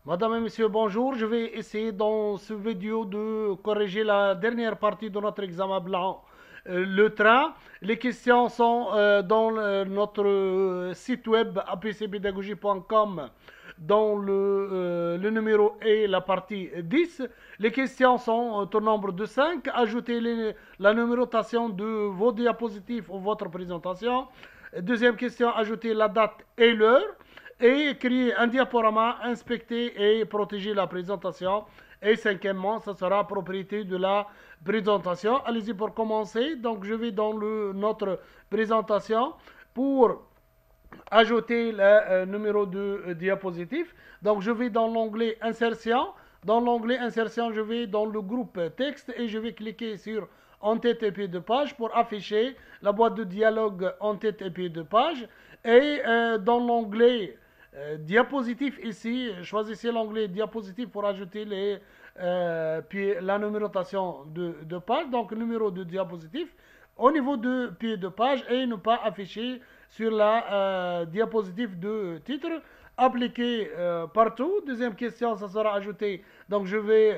Madame et monsieur, bonjour. Je vais essayer dans ce vidéo de corriger la dernière partie de notre examen blanc, le train. Les questions sont dans notre site web apcpedagogie.com dans le numéro et la partie 10. Les questions sont au nombre de 5. Ajoutez la numérotation de vos diapositives ou votre présentation. Deuxième question, ajoutez la date et l'heure et créer un diaporama, inspecter et protéger la présentation. Et cinquièmement, ça sera propriété de la présentation. Allez-y pour commencer. Donc, je vais dans notre présentation pour ajouter le numéro de diapositive. Donc, je vais dans l'onglet Insertion. Dans l'onglet Insertion, je vais dans le groupe Texte et je vais cliquer sur En tête et pied de page pour afficher la boîte de dialogue En tête et pied de page. Et dans l'onglet diapositive ici, choisissez l'onglet diapositive pour ajouter la numérotation de page, donc numéro de diapositive au niveau de pied de page et ne pas afficher sur la diapositive de titre. Appliquer partout. Deuxième question, ça sera ajouté. Donc je vais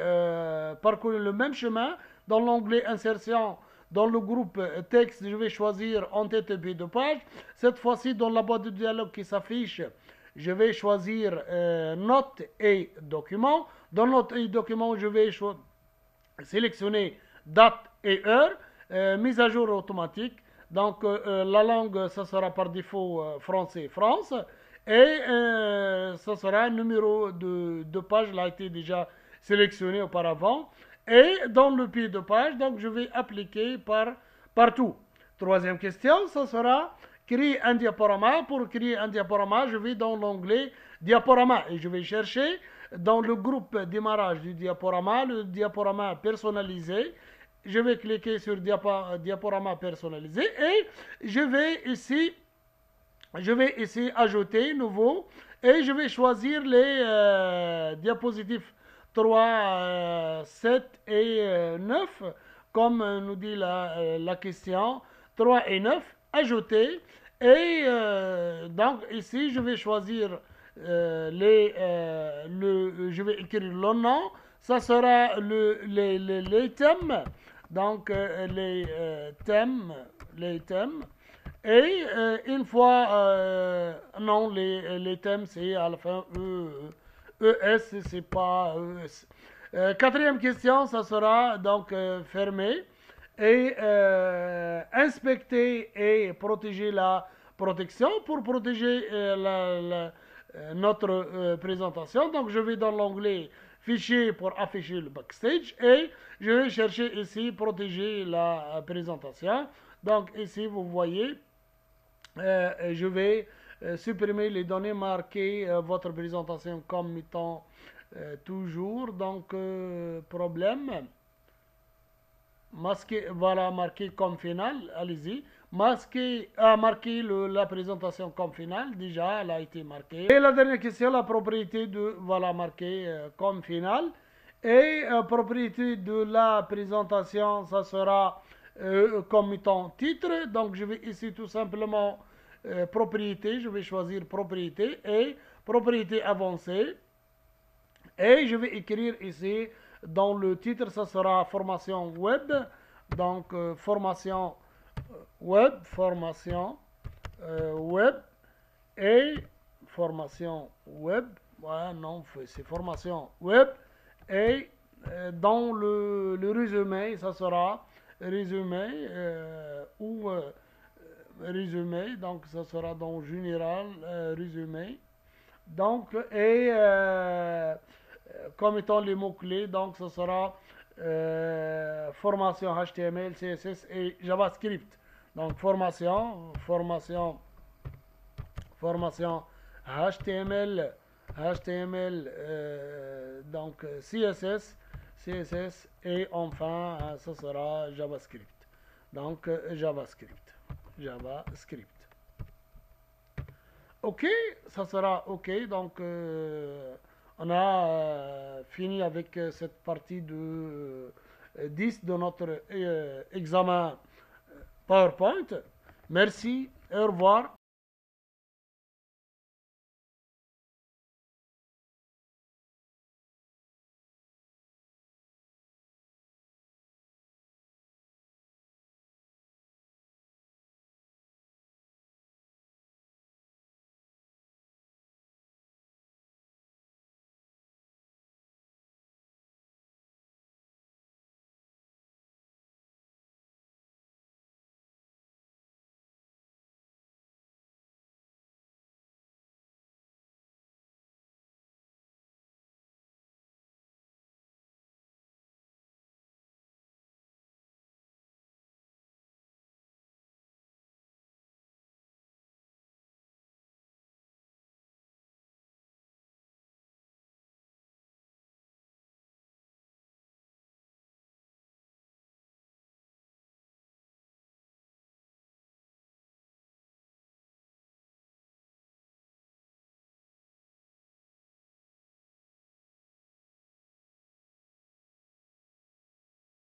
parcourir le même chemin dans l'onglet insertion. Dans le groupe texte, je vais choisir en tête et pied de page. Cette fois-ci, dans la boîte de dialogue qui s'affiche, je vais choisir notes et documents. Dans notes et documents, je vais sélectionner date et heure, mise à jour automatique. Donc la langue, ça sera par défaut français France. Et ça sera un numéro de page, là a été déjà sélectionné auparavant. Et dans le pied de page, donc je vais appliquer partout. Troisième question, ça sera créer un diaporama. Pour créer un diaporama, je vais dans l'onglet diaporama et je vais chercher dans le groupe démarrage du diaporama, le diaporama personnalisé. Je vais cliquer sur diaporama personnalisé et je vais ici ajouter nouveau et je vais choisir les diapositives 3, 7 et 9 comme nous dit la question 3 et 9 ajouter et donc ici je vais choisir je vais écrire le nom, ça sera les thèmes, donc les thèmes. Et une fois, non, les thèmes, c'est à la fin ES, c'est pas ES. Quatrième question, ça sera donc fermé. Et inspecter et protéger la protection pour protéger notre présentation. Donc je vais dans l'onglet fichier pour afficher le backstage et je vais chercher ici protéger la présentation. Donc ici vous voyez je vais supprimer les données marquées votre présentation comme étant toujours. Donc problème masquer, voilà, marqué comme final, allez-y. Marquer la présentation comme finale, déjà, elle a été marquée. Et la dernière question, la propriété de, voilà, marqué comme finale. Et propriété de la présentation, ça sera comme étant titre. Donc, je vais ici tout simplement propriété, je vais choisir propriété et propriété avancée. Et je vais écrire ici, dans le titre, ça sera formation web. Donc, formation web et formation web. Ouais, non, c'est formation web. Et dans le résumé, ça sera résumé ou résumé. Donc, ça sera dans général résumé. Donc, et comme étant les mots-clés, donc ce sera formation HTML, CSS et JavaScript. Donc formation HTML, donc CSS et enfin ce sera JavaScript. Donc JavaScript. Ok, ça sera ok. Donc on a fini avec cette partie de 10 de notre examen PowerPoint. Merci, au revoir.